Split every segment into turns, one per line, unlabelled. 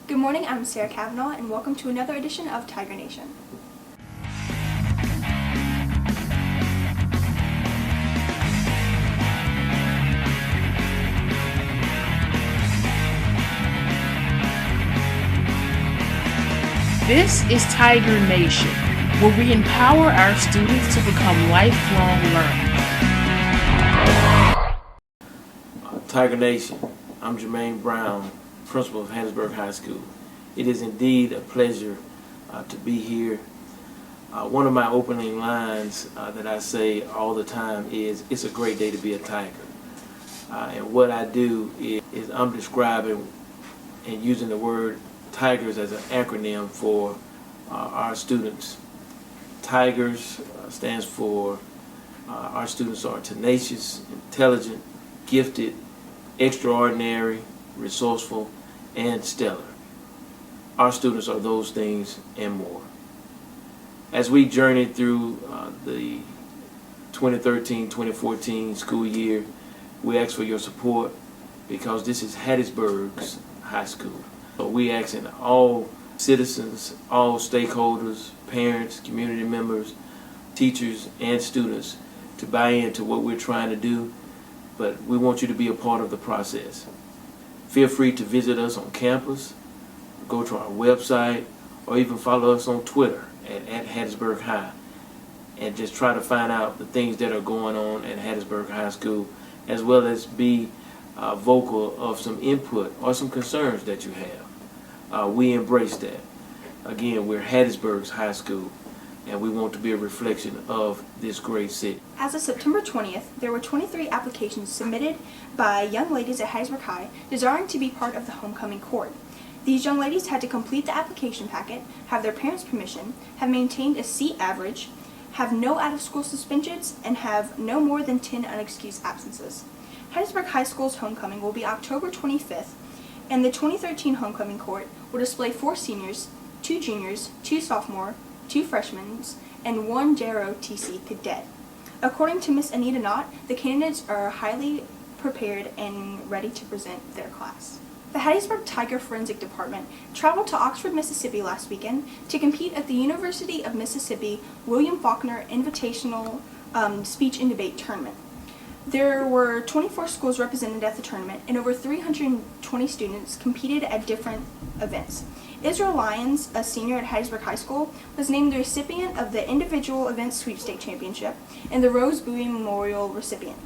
Good morning, I'm Sarah Kavanaugh, and welcome to another edition of Tiger Nation.
This is Tiger Nation, where we empower our students to become lifelong learners.
Tiger Nation, I'm Jermaine Brown, principal of Hattiesburg High School. It is indeed a pleasure to be here. One of my opening lines that I say all the time is, it's a great day to be a Tiger. And what I do is I'm describing and using the word Tigers as an acronym for our students. Tigers stands for our students are tenacious, intelligent, gifted, extraordinary, resourceful, and stellar. Our students are those things and more. As we journey through the 2013-2014 school year, we ask for your support because this is Hattiesburg's high school. So we asking all citizens, all stakeholders, parents, community members, teachers, and students to buy into what we're trying to do, but we want you to be a part of the process. Feel free to visit us on campus, go to our website, or even follow us on Twitter at Hattiesburg High, and just try to find out the things that are going on at Hattiesburg High School, as well as be vocal of some input or some concerns that you have. We embrace that. Again, we're Hattiesburg's high school, and we want to be a reflection of this great city.
As of September 20th, there were 23 applications submitted by young ladies at Hattiesburg High desiring to be part of the homecoming court. These young ladies had to complete the application packet, have their parents' permission, have maintained a seat average, have no out-of-school suspensions, and have no more than 10 unexcused absences. Hattiesburg High School's homecoming will be October 25th, and the 2013 homecoming court will display 4 seniors, 2 juniors, 2 sophomores, 2 freshmen, and 1 JROTC cadet. According to Miss Anita Knott, the candidates are highly prepared and ready to present their class. The Hattiesburg Tiger Forensic Department traveled to Oxford, Mississippi last weekend to compete at the University of Mississippi William Faulkner Invitational Speech and Debate Tournament. There were 24 schools represented at the tournament, and over 320 students competed at different events. Israel Lyons, a senior at Hattiesburg High School, was named the recipient of the Individual Events Sweepstake Championship and the Rose Bowie Memorial recipient.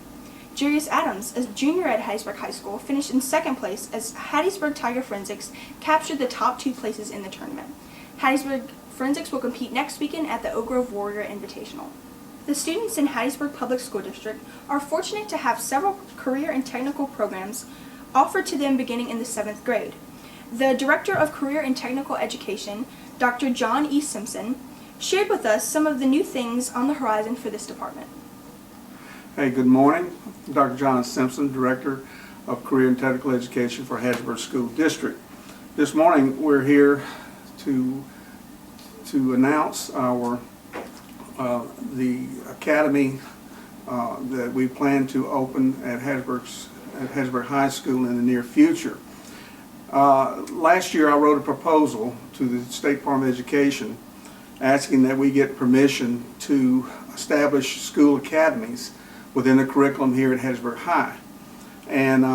Jarius Adams, a junior at Hattiesburg High School, finished in second place as Hattiesburg Tiger Forensics captured the top 2 places in the tournament. Hattiesburg Forensics will compete next weekend at the Oak Grove Warrior Invitational. The students in Hattiesburg Public School District are fortunate to have several career and technical programs offered to them beginning in the 7th grade. The Director of Career and Technical Education, Dr. John E. Simpson, shared with us some of the new things on the horizon for this department.
Hey, good morning. Dr. John Simpson, Director of Career and Technical Education for Hattiesburg School District. This morning we're here to announce our the academy that we plan to open at Hattiesburg High School in the near future. Last year I wrote a proposal to the State Department of Education asking that we get permission to establish school academies within the curriculum here at Hattiesburg High. And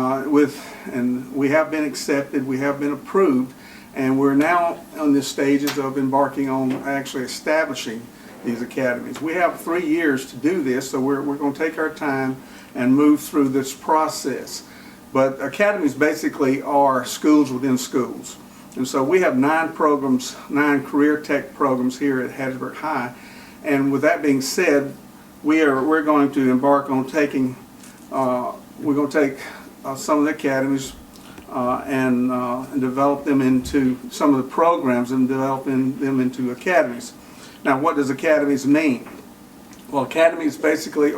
we have been accepted, we have been approved, and we're now on the stages of embarking on actually establishing these academies. We have 3 years to do this, so we're going to take our time and move through this process. But academies basically are schools within schools. And so we have 9 programs, 9 career tech programs here at Hattiesburg High. And with that being said, we're going to embark on taking, we're going to take some of the academies and develop them into some of the programs and developing them into academies. Now, what does academies mean? Well, academies basically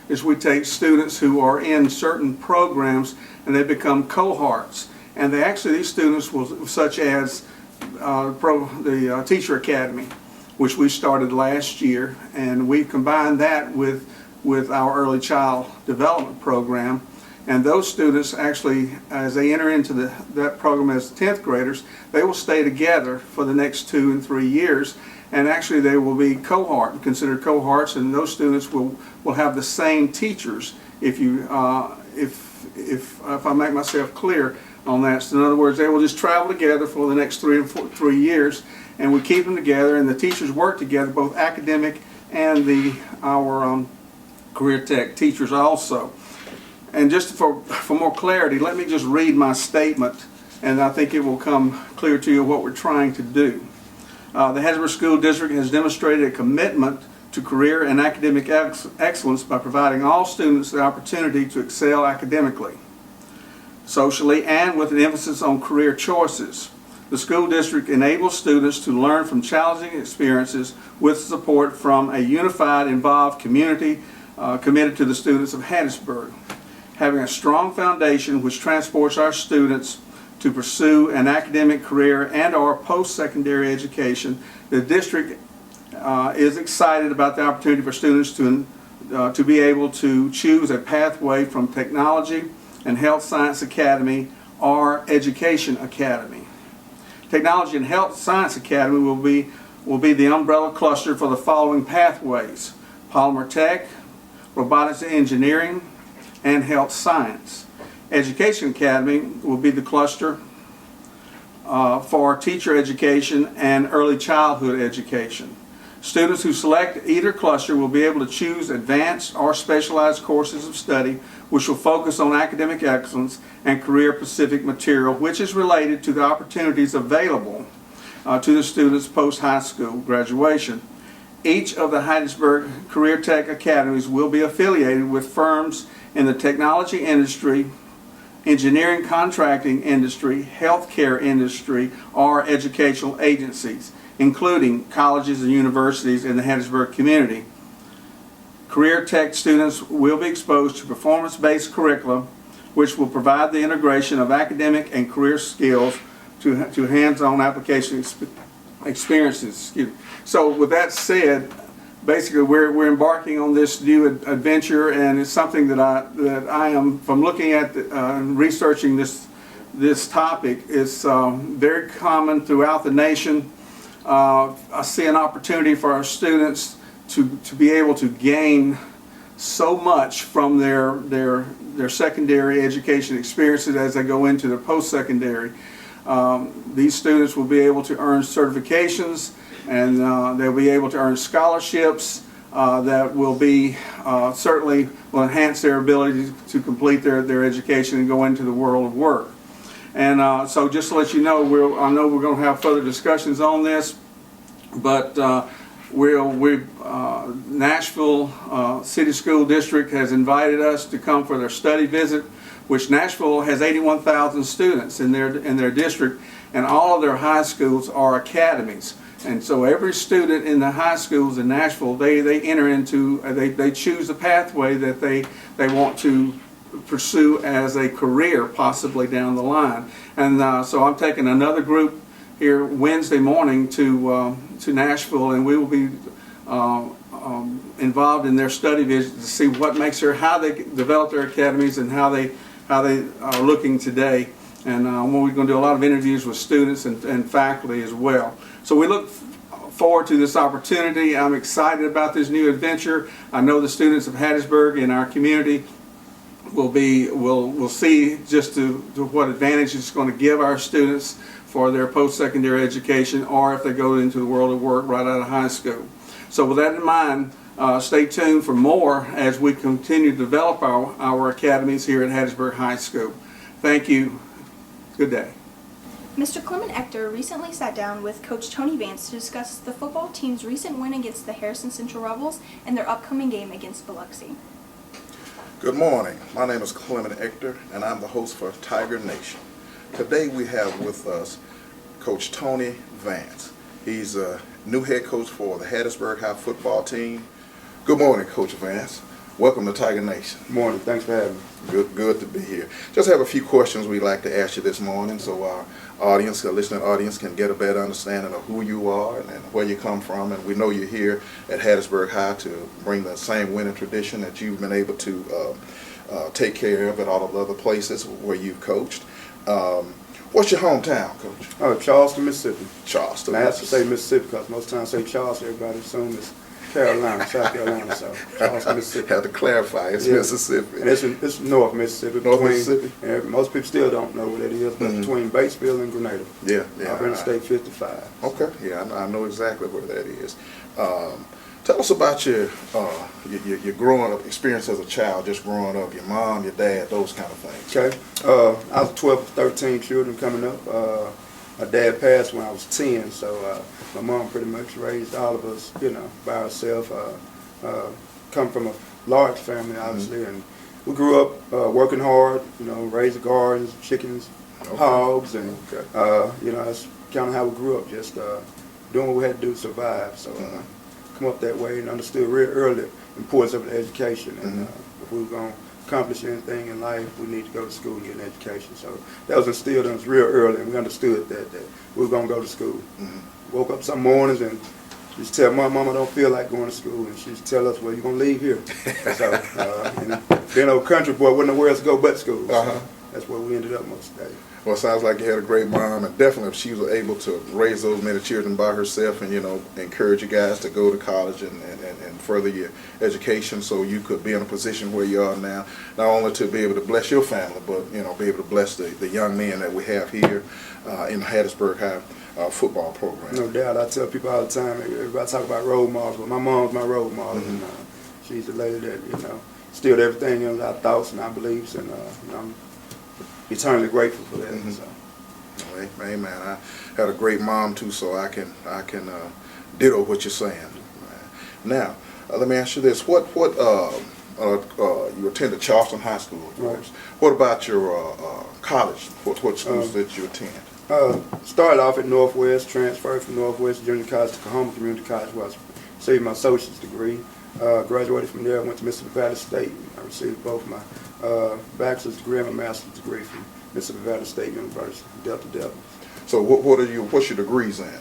is we take students who are in certain programs and they become cohorts. And these students will, such as the Teacher Academy, which we started last year, and we combined that with our Early Child Development Program. And those students actually, as they enter into that program as 10th graders, they will stay together for the next 2 and 3 years. And actually they will be considered cohorts, and those students will have the same teachers if I make myself clear on that. So in other words, they will just travel together for the next 3 years, and we keep them together, and the teachers work together, both academic and our career tech teachers also. And just for more clarity, let me just read my statement, and I think it will come clear to you what we're trying to do. The Hattiesburg School District has demonstrated a commitment to career and academic excellence by providing all students the opportunity to excel academically, socially, and with an emphasis on career choices. The school district enables students to learn from challenging experiences with support from a unified, involved community committed to the students of Hattiesburg. Having a strong foundation which transports our students to pursue an academic career and/or post-secondary education, the district is excited about the opportunity for students to be able to choose a pathway from Technology and Health Science Academy or Education Academy. Technology and Health Science Academy will be the umbrella cluster for the following pathways: Polymer Tech, Robotics and Engineering, and Health Science. Education Academy will be the cluster for teacher education and early childhood education. Students who select either cluster will be able to choose advanced or specialized courses of study which will focus on academic excellence and career-specific material which is related to the opportunities available to the students post-high school graduation. Each of the Hattiesburg Career Tech Academies will be affiliated with firms in the technology industry, engineering contracting industry, healthcare industry, or educational agencies, including colleges and universities in the Hattiesburg community. Career Tech students will be exposed to performance-based curricula, which will provide the integration of academic and career skills to hands-on application experiences. So with that said, basically we're embarking on this new adventure, and it's something that I am, from looking at and researching this topic, is very common throughout the nation. I see an opportunity for our students to be able to gain so much from their secondary education experiences as they go into their post-secondary. These students will be able to earn certifications, and they'll be able to earn scholarships that will be certainly will enhance their ability to complete their education and go into the world of work. And so just to let you know, I know we're going to have further discussions on this, but Nashville City School District has invited us to come for their study visit, which Nashville has 81,000 students in their district, and all of their high schools are academies. And so every student in the high schools in Nashville, they enter into, they choose a pathway that they want to pursue as a career possibly down the line. And so I'm taking another group here Wednesday morning to Nashville, and we will be involved in their study visit to see what makes how they develop their academies and how they are looking today. And we're going to do a lot of interviews with students and faculty as well. So we look forward to this opportunity. I'm excited about this new adventure. I know the students of Hattiesburg in our community will see just to what advantage it's going to give our students for their post-secondary education, or if they go into the world of work right out of high school. So with that in mind, stay tuned for more as we continue to develop our academies here at Hattiesburg High School. Thank you. Good day.
Mr. Clement Ector recently sat down with Coach Tony Vance to discuss the football team's recent win against the Harrison Central Rebels and their upcoming game against Biloxi.
Good morning. My name is Clement Ector, and I'm the host for Tiger Nation. Today we have with us Coach Tony Vance. He's a new head coach for the Hattiesburg High football team. Good morning, Coach Vance. Welcome to Tiger Nation.
Good morning. Thanks for having me.
Good to be here. Just have a few questions we'd like to ask you this morning so our audience, our listening audience, can get a better understanding of who you are and where you come from. And we know you're here at Hattiesburg High to bring the same winning tradition that you've been able to take care of at all of the other places where you've coached. What's your hometown, Coach?
Oh, Charleston, Mississippi.
Charleston.
And I have to say Mississippi because most times say Charleston, everybody assumes it's Carolina, South Carolina, so Charleston, Mississippi.
Have to clarify, it's Mississippi.
And it's North Mississippi.
North
between,
Mississippi.
And most people still don't know where that is, but between Batesville and Grenada.
Yeah.
Interstate 55.
Okay, yeah, I know exactly where that is. Tell us about your growing up experience as a child, just growing up, your mom, your dad, those kind of things.
Okay. I was 12 of 13 children coming up. My dad passed when I was 10, so my mom pretty much raised all of us, by herself. Come from a large family, obviously, and we grew up working hard, raising gardens, chickens, hogs, and, that's kind of how we grew up, just doing what we had to do to survive. So come up that way and understood real early the importance of the education. And if we were going to accomplish anything in life, we need to go to school and get an education. So that was instilled in us real early, and we understood that we were going to go to school. Woke up some mornings and she used to tell Mom, I don't feel like going to school. And she used to tell us, well, you're going to leave here. So, and being a country boy, wasn't nowhere else to go but school. So that's where we ended up most of the day.
Well, it sounds like you had a great mom, and definitely if she was able to raise those many children by herself and, encourage you guys to go to college and further your education so you could be in a position where you are now, not only to be able to bless your family, but, be able to bless the young men that we have here in the Hattiesburg High football program.
No doubt. I tell people all the time, everybody talk about role models, but my mom's my role model. And, she's the lady that, instilled everything in our thoughts and our beliefs, and I'm eternally grateful for that. So.
Amen. I had a great mom too, so I can ditto what you're saying. Now, let me ask you this: what you attended Charleston High School, of course. Right. What about your college? What schools did you attend?
Started off at Northwest, transferred from Northwest Junior College to Cahoma Community College, where I received my associate's degree. Graduated from there, went to Mississippi Valley State. I received both my bachelor's degree and my master's degree from Mississippi Valley State University, Delta Devils.
So what's your degrees in?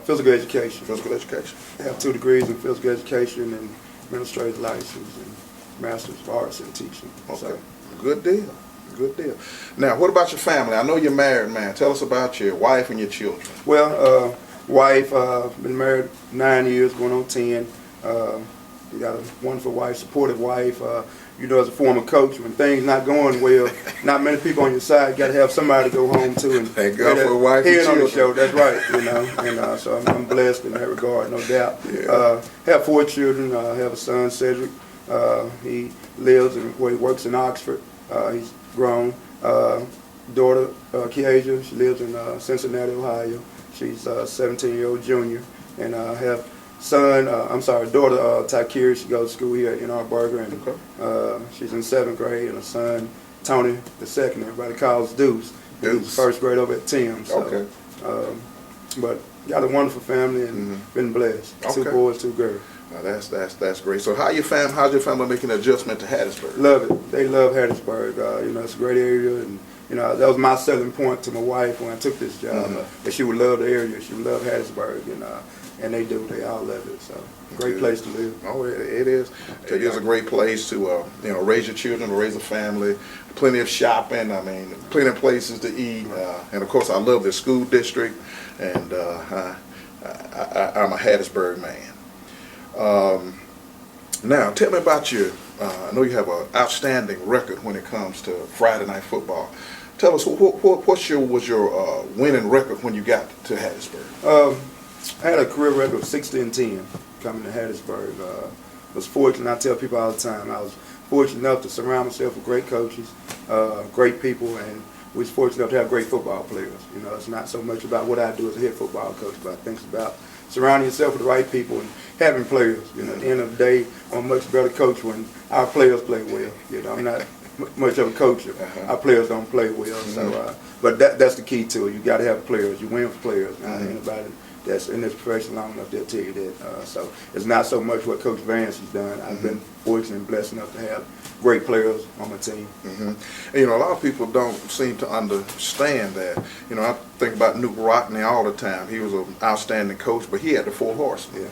Physical education.
Physical education.
I have 2 degrees in physical education and administrative license and master's of arts in teaching.
Okay.
So.
Good deal. Good deal. Now, what about your family? I know you're married, man. Tell us about your wife and your children.
Well, wife, been married 9 years, going on 10. We got a wonderful wife, supportive wife. As a former coach, when things not going well, not many people on your side. You got to have somebody to go home to and
thank God for a wife and
head on the
children.
show. That's right, and so I'm blessed in that regard, no doubt. Yeah. Have 4 children. I have a son, Cedric. He lives and he works in Oxford. He's grown. Daughter, Kiasia, she lives in Cincinnati, Ohio. She's a 17-year-old junior, and I have daughter Takiri. She goes to school here in Ann Arbor, and she's in 7th grade, and a son, Tony, the second. Everybody calls Deuce. He's first grade over at Tim. So,
okay.
But got a wonderful family and been blessed. Okay. 2 boys, 2 girls.
That's great. So how's your family making an adjustment to Hattiesburg?
Love it. They love Hattiesburg. It's a great area, and that was my selling point to my wife when I took this job. That she would love the area. She would love Hattiesburg, and they do. They all love it. So great place to live.
Oh, it is. It is a great place to raise your children, to raise a family. Plenty of shopping. I mean, plenty of places to eat. And of course, I love the school district, and I'm a Hattiesburg man. Now, tell me about your. I know you have an outstanding record when it comes to Friday night football. Tell us what was your winning record when you got to Hattiesburg?
I had a career record of 60-10 coming to Hattiesburg. Was fortunate. I tell people all the time, I was fortunate enough to surround myself with great coaches, great people, and we was fortunate enough to have great football players. It's not so much about what I do as a head football coach, but I think it's about surrounding yourself with the right people and having players. At the end of the day, I'm a much better coach when our players play well. I'm not much of a coach if our players don't play well. So, but that's the key to it. You got to have players. You win with players. Anybody that's in this profession long enough, they'll tell you that. So it's not so much what Coach Vance has done. I've been fortunate and blessed enough to have great players on my team.
And, a lot of people don't seem to understand that. I think about Nuke Rockney all the time. He was an outstanding coach, but he had the 4 horsemen.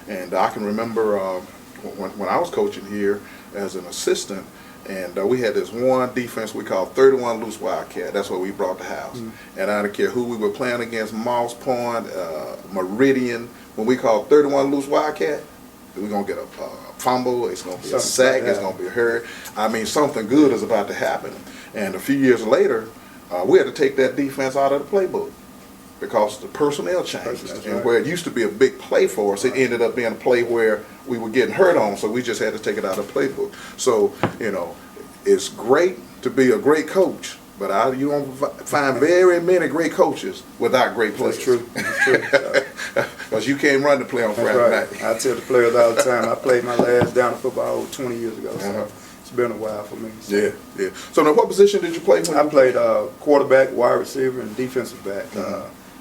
And I can remember when I was coaching here as an assistant, And we had this one defense we called 31 Loose Wildcat. That's what we brought the house. And I don't care who we were playing against, Moss Point, Meridian. When we called 31 Loose Wildcat, we're going to get a fumble, it's going to be a sack, it's going to be a hurry. I mean, something good is about to happen. And a few years later, we had to take that defense out of the playbook because the personnel changed. And where it used to be a big play for us, it ended up being a play where we were getting hurt on, so we just had to take it out of the playbook. So, you know, it's great to be a great coach, but you don't find very many great coaches without great players.
That's true. That's true.
Because you can't run the play on Friday night.
I tell the players all the time, I played my last down football 20 years ago, so it's been a while for me. So.
Yeah. So now what position did you play when
I played quarterback, wide receiver, and defensive back.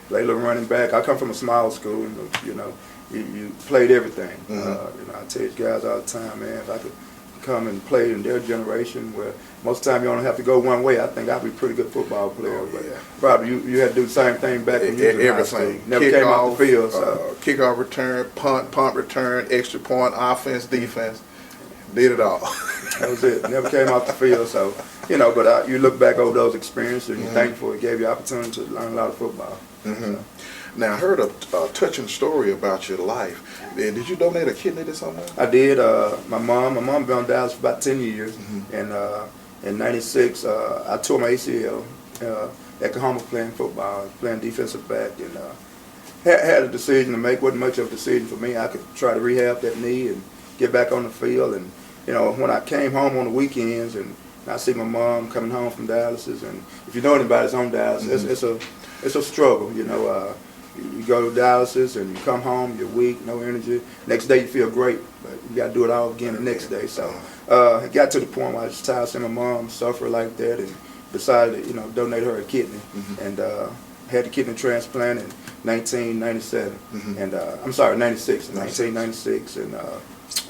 Played a little running back. I come from a small school, and you played everything. I tell these guys all the time, man, if I could come and play in their generation where most of the time you only have to go one way, I think I'd be a pretty good football player. But probably you had to do the same thing back when you were in high school. Never came off the field. So.
Kickoff return, punt return, extra point, offense, defense. Did it all.
That was it. Never came off the field. So, but you look back over those experiences and you're thankful it gave you opportunity to learn a lot of football. So.
Now, I heard a touching story about your life. Did you donate a kidney to someone?
I did. My mom been on dialysis for about 10 years. And in '96, I tore my ACL at Oklahoma playing football, playing defensive back, and had a decision to make. Wasn't much of a decision for me. I could try to rehab that knee and get back on the field. And when I came home on the weekends and I see my mom coming home from dialysis, and if you know anybody that's on dialysis, it's a struggle. You go to dialysis and you come home, you're weak, no energy. Next day you feel great, but you got to do it all again the next day. So it got to the point where I was tired of seeing my mom suffer like that, and decided to donate her a kidney, and had the kidney transplant in 1997, and I'm sorry, 96, in 1996, and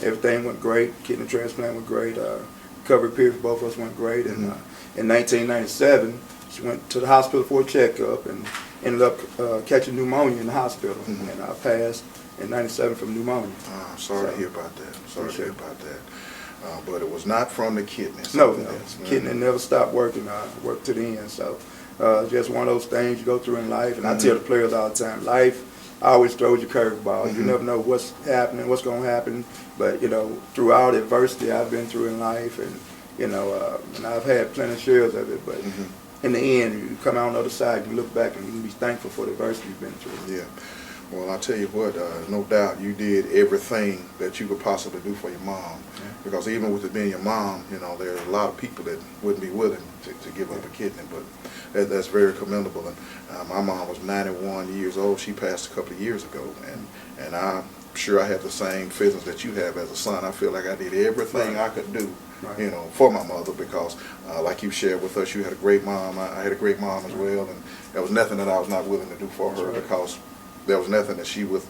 everything went great. Kidney transplant went great. Recovery period for both of us went great, and in 1997 she went to the hospital for a checkup and ended up catching pneumonia in the hospital, and I passed in '97 from pneumonia.
I'm sorry to hear about that. Sorry to hear about that. But it was not from the kidney.
No. Kidney never stopped working. I worked to the end. So just one of those things you go through in life. And I tell the players all the time, life always throws you curveballs. You never know what's happening, what's going to happen. But throughout adversity I've been through in life, and and I've had plenty of shares of it. But in the end, you come out on the other side, you look back, and you can be thankful for the adversity you've been through.
Yeah. Well, I tell you what, no doubt you did everything that you could possibly do for your mom. Because even with it being your mom, there's a lot of people that wouldn't be willing to give up a kidney. But that's very commendable. And my mom was 91 years old. She passed a couple of years ago. And I'm sure I have the same feelings that you have as a son. I feel like I did everything I could do. For my mother, because like you shared with us, you had a great mom. I had a great mom as well, and there was nothing that I was not willing to do for her, because there was nothing that she would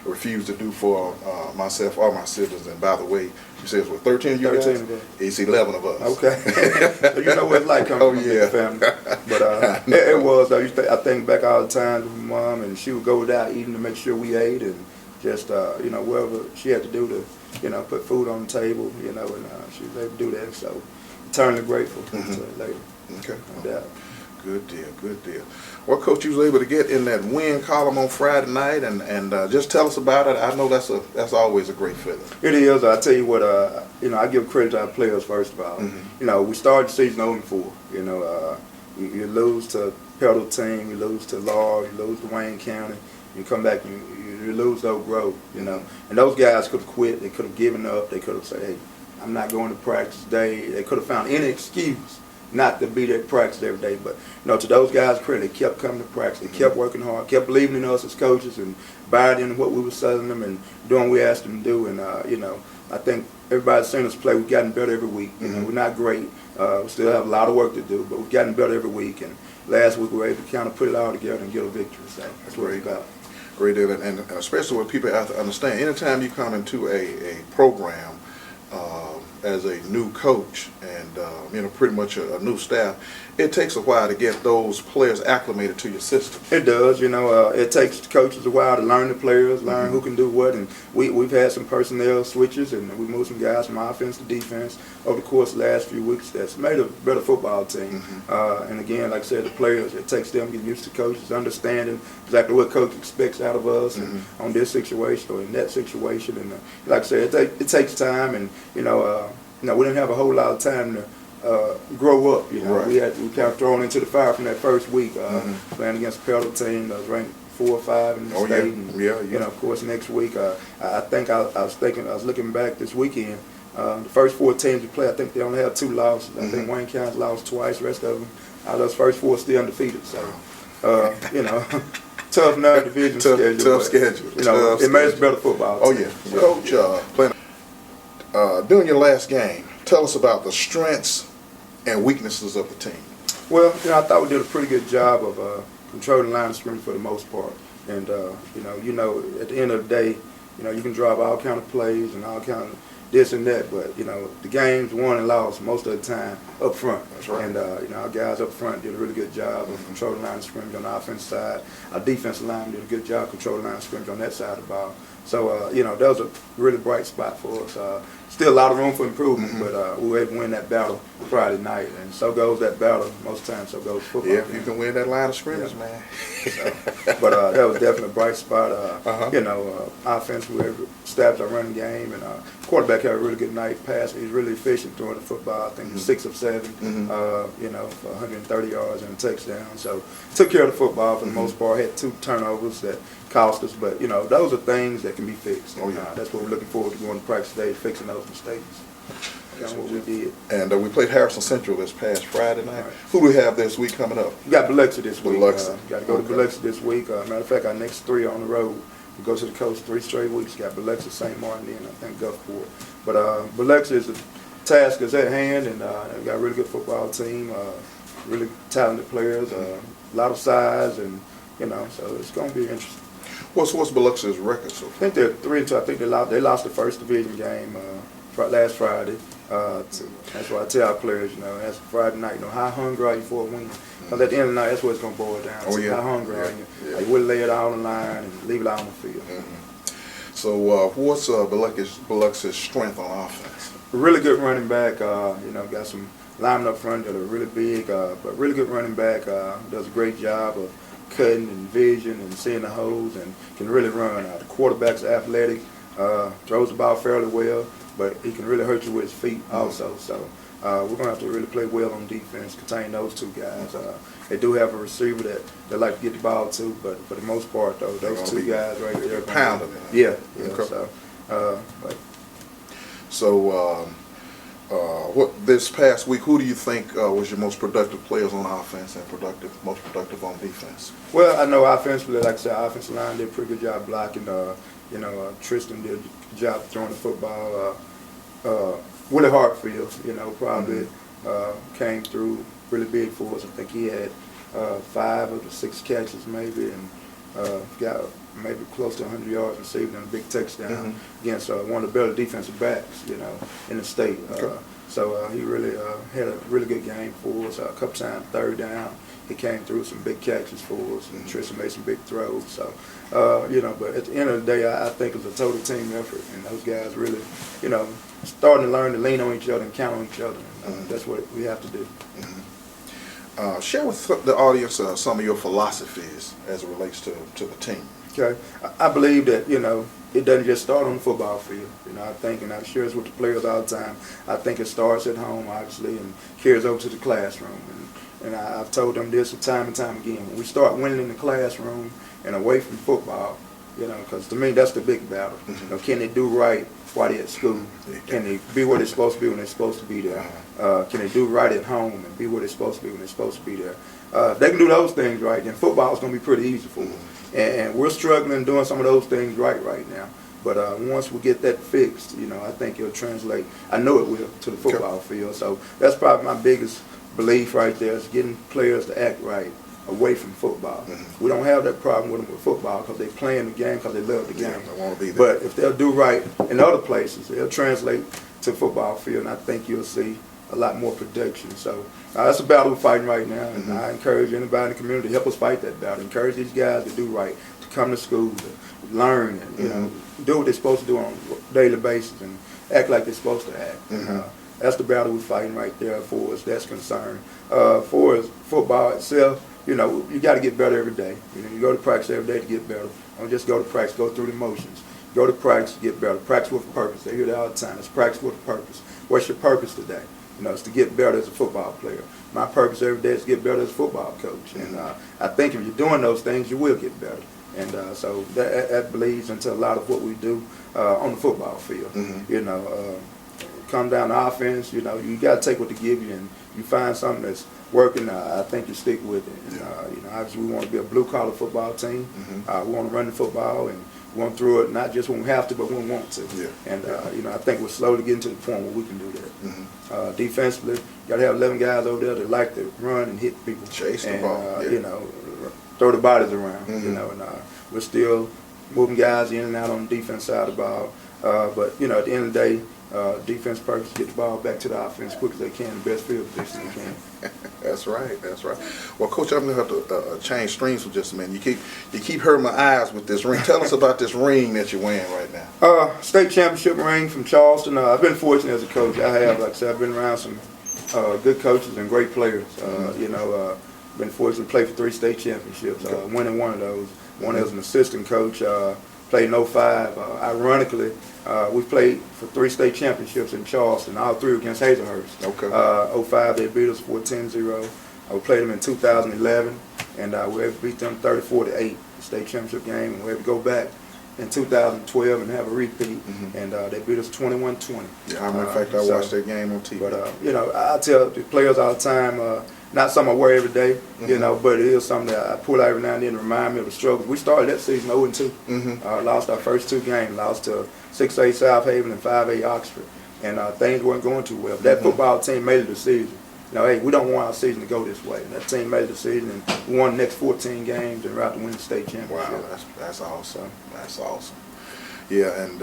refuse to do for myself or my siblings. And by the way, you said it was 13 years?
13 of us.
It's 11 of us.
Okay. You know what it's like coming from a big family. But it was. I think back all the time with my mom, and she would go without eating to make sure we ate, and just whatever she had to do to put food on the table, and she was able to do that. So eternally grateful to her later.
Okay.
No doubt.
Good deal, good deal. Well, Coach, you was able to get in that win column on Friday night, and just tell us about it. I know that's always a great feeling.
It is. I tell you what, I give credit to our players first of all. We started the season 0-4. You lose to Pedal Team, you lose to Laurel, you lose to Wayne County, you come back, you lose to Oak Grove, And those guys could have quit. They could have given up. They could have said, hey, I'm not going to practice today. They could have found any excuse not to be there at practice every day. But, to those guys' credit, they kept coming to practice. They kept working hard, kept believing in us as coaches, and buying in what we were telling them and doing what we asked them to do. And, I think everybody's seen us play. We've gotten better every week. We're not great. We still have a lot of work to do, but we've gotten better every week. And last week we were able to kind of put it all together and get a victory. So that's what it's about.
Great deal, and especially what people have to understand. Anytime you come into a program, as a new coach and pretty much a new staff, it takes a while to get those players acclimated to your system.
It does, it takes the coaches a while to learn the players, learn who can do what, and we've had some personnel switches, and we moved some guys from offense to defense over the course of the last few weeks. That's made a better football team. And again, like I said, the players, it takes them getting used to coaches, understanding exactly what coach expects out of us and on this situation or in that situation. And like I said, it takes time, and we didn't have a whole lot of time to grow up.
Right.
We kind of thrown into the fire from that first week, playing against a Pelham team that was ranked 4 or 5 in the state. And, of course, next week, I think I was looking back this weekend. The first 4 teams we play, I think they only have 2 losses. I think Wayne County's lost twice. The rest of them, out of those first 4, still undefeated. So, tough non-division schedule.
Tough schedule.
It made us better football.
Oh yeah, Coach. During your last game, tell us about the strengths and weaknesses of the team.
Well, I thought we did a pretty good job of controlling the line of scrimmage for the most part. And at the end of the day, you can drive all kind of plays and all kind of this and that, but the games won and lost most of the time up front.
That's right.
And our guys up front did a really good job of controlling the line of scrimmage on the offensive side. Our defensive line did a good job controlling the line of scrimmage on that side of the ball. So that was a really bright spot for us. Still a lot of room for improvement, but we were able to win that battle Friday night, and so goes that battle most times. So goes football.
Yeah, you can win that line of scrimmage, man.
But that was definitely a bright spot. Offense, we established our running game, and quarterback had a really good night passing. He was really efficient throwing the football. I think he was 6 of 7, for 130 yards and a touchdown. So took care of the football for the most part. Had 2 turnovers that cost us, but those are things that can be fixed. That's what we're looking forward to going to practice today, fixing those mistakes. That's what we did.
And we played Harrison Central this past Friday night. Right. Who do we have this week coming up?
We got Biloxi this week.
Biloxi.
Got to go to Biloxi this week. Matter of fact, our next 3 on the road. We go to the coast 3 straight weeks. Got Biloxi, St. Martin, and I think Gulfport. But Biloxi is the task is at hand, and we got a really good football team, really talented players, a lot of size, and so it's going to be interesting.
What's Biloxi's record so far?
I think they're 3-2. I think they lost the first division game last Friday. That's why I tell our players, that's Friday night. How hungry are you for a win? Because at the end of the night, that's what it's going to boil down to. How hungry are you?
Yeah.
Are you willing to lay it all on the line and leave it out on the field?
So what's Biloxi's strength on offense?
A really good running back. Got some linemen up front that are really big, but really good running back. Does a great job of cutting and vision and seeing the holes and can really run. The quarterback's athletic, throws the ball fairly well, but he can really hurt you with his feet also. So we're going to have to really play well on defense, contain those 2 guys. They do have a receiver that they like to get the ball to, but for the most part, though, those 2 guys right there.
Pounding it.
Yeah.
Okay.
So,
what this past week, who do you think was your most productive players on offense and most productive on defense?
Well, I know offensively, like I said, offensive line did a pretty good job blocking. Tristan did a good job throwing the football. Willie Hartfield, probably came through really big for us. I think he had 5 of the 6 catches maybe, and got maybe close to 100 yards receiving and a big touchdown against one of the better defensive backs, in the state. So he really had a really good game for us. A couple times 3rd down, he came through some big catches for us, and Tristan made some big throws. So, but at the end of the day, I think it was a total team effort, and those guys really, starting to learn to lean on each other and count on each other. That's what we have to do.
Share with the audience some of your philosophies as it relates to the team.
Okay, I believe that it doesn't just start on the football field. I think, and I share this with the players all the time. I think it starts at home, obviously, and carries over to the classroom. And I've told them this time and time again. When we start winning in the classroom and away from football, because to me that's the big battle. Can they do right while they're at school? Can they be where they're supposed to be when they're supposed to be there? Can they do right at home and be where they're supposed to be when they're supposed to be there? If they can do those things right, then football is going to be pretty easy for them. And we're struggling doing some of those things right now. But once we get that fixed, I think it'll translate. I know it will to the football field. So that's probably my biggest belief right there, is getting players to act right away from football. We don't have that problem with them with football because they're playing the game because they love the game.
They want to be there.
But if they'll do right in other places, it'll translate to football field, and I think you'll see a lot more production. So that's a battle we're fighting right now, and I encourage anybody in the community to help us fight that battle. Encourage these guys to do right, to come to school, to learn, and you know, do what they're supposed to do on a daily basis, and act like they're supposed to act. And, that's the battle we're fighting right there for us. That's concerned. For us, football itself, you know, you got to get better every day. You know, you go to practice every day to get better. Don't just go to practice, go through the motions. Go to practice, get better. Practice with a purpose. They hear that all the time. It's practice with a purpose. What's your purpose today? You know, it's to get better as a football player. My purpose every day is to get better as a football coach. And I think if you're doing those things, you will get better. And so that bleeds into a lot of what we do on the football field. You know, come down to offense, you know, you got to take what they give you, and you find something that's working, I think you stick with it. And, you know, obviously we want to be a blue-collar football team. We want to run the football and going through it, not just when we have to, but when we want to. And, you know, I think we're slowly getting to the point where we can do that. Defensively, you got to have 11 guys over there that like to run and hit people.
Chase the ball.
You know, throw the bodies around, you know, and we're still moving guys in and out on the defense side of the ball. But, you know, at the end of the day, defense purpose, get the ball back to the offense as quick as they can, the best field position they can.
That's right. That's right. Well, Coach, I'm going to have to change streams for just a minute. You keep hurting my eyes with this ring. Tell us about this ring that you're wearing right now.
State championship ring from Charleston. I've been fortunate as a coach. I have, like I said, I've been around some good coaches and great players. You know, been fortunate to play for 3 state championships. Winning one of those. One as an assistant coach. Played in 05. Ironically, we played for 3 state championships in Charleston, all 3 against Hazlehurst.
Okay.
05, they beat us 14-0. We played them in 2011, and we beat them 34-8, the state championship game. And we had to go back in 2012 and have a repeat, and they beat us 21-20.
Yeah, in fact, I watched that game on TV.
But, you know, I tell the players all the time, not something I wear every day, you know, but it is something that I pull out every now and then to remind me of the struggles. We started that season 0-2. Lost our first 2 games. Lost to 6A South Haven and 5A Oxford. And things weren't going too well. That football team made a decision. You know, hey, we don't want our season to go this way. And that team made a decision, and we won the next 14 games and we're out to win the state championship.
Wow, that's awesome. That's awesome. Yeah, and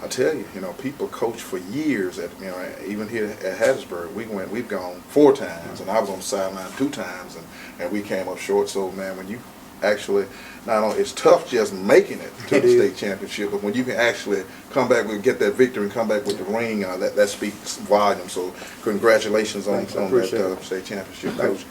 I tell you, you know, people coach for years at, you know, even here at Hattiesburg, we've gone 4 times, and I was on the sideline 2 times, and we came up short. So, man, when you actually, not only, it's tough just making it to the state championship, but when you can actually come back and get that victory and come back with the ring, that speaks volumes. So, congratulations on that state championship, Coach.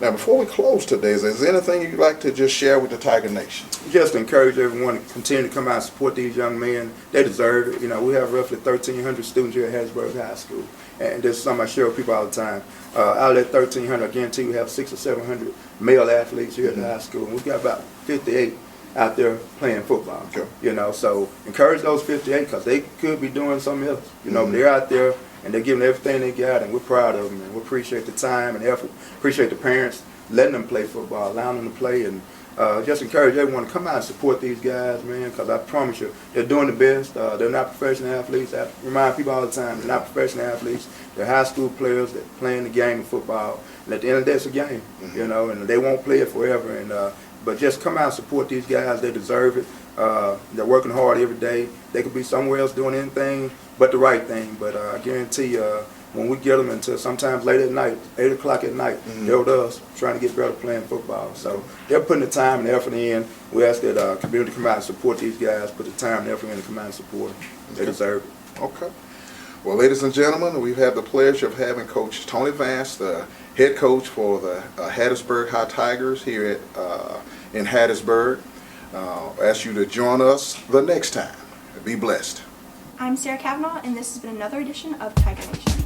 Now, before we close today, is there anything you'd like to just share with the Tiger Nation? Just
encourage everyone to continue to come out and support these young men. They deserve it. You know, we have roughly 1,300 students here at Hattiesburg High School, and this is something I share with people all the time. Out of that 1,300, I guarantee we have 600 or 700 male athletes here at the high school, and we've got about 58 out there playing football. You know, so encourage those 58 because they could be doing something else. You know, they're out there and they're giving everything they got, and we're proud of them, and we appreciate the time and effort. Appreciate the parents letting them play football, allowing them to play, and just encourage everyone to come out and support these guys, man, because I promise you, they're doing the best. They're not professional athletes. I remind people all the time, they're not professional athletes. They're high school players that playing the game of football. And at the end of the day, it's a game, you know, and they won't play it forever. And but just come out and support these guys. They deserve it. They're working hard every day. They could be somewhere else doing anything but the right thing. But I guarantee when we get them until sometimes late at night, 8 o'clock at night, they're with us trying to get better playing football. So they're putting the time and effort in. We ask that community come out and support these guys, put the time and effort in to come out and support them. They deserve it.
Okay. Well, ladies and gentlemen, we've had the pleasure of having Coach Tony Vance, the head coach for the Hattiesburg High Tigers here in Hattiesburg. I ask you to join us the next time. Be blessed.
I'm Sarah Kavanaugh, and this has been another edition of Tiger Nation.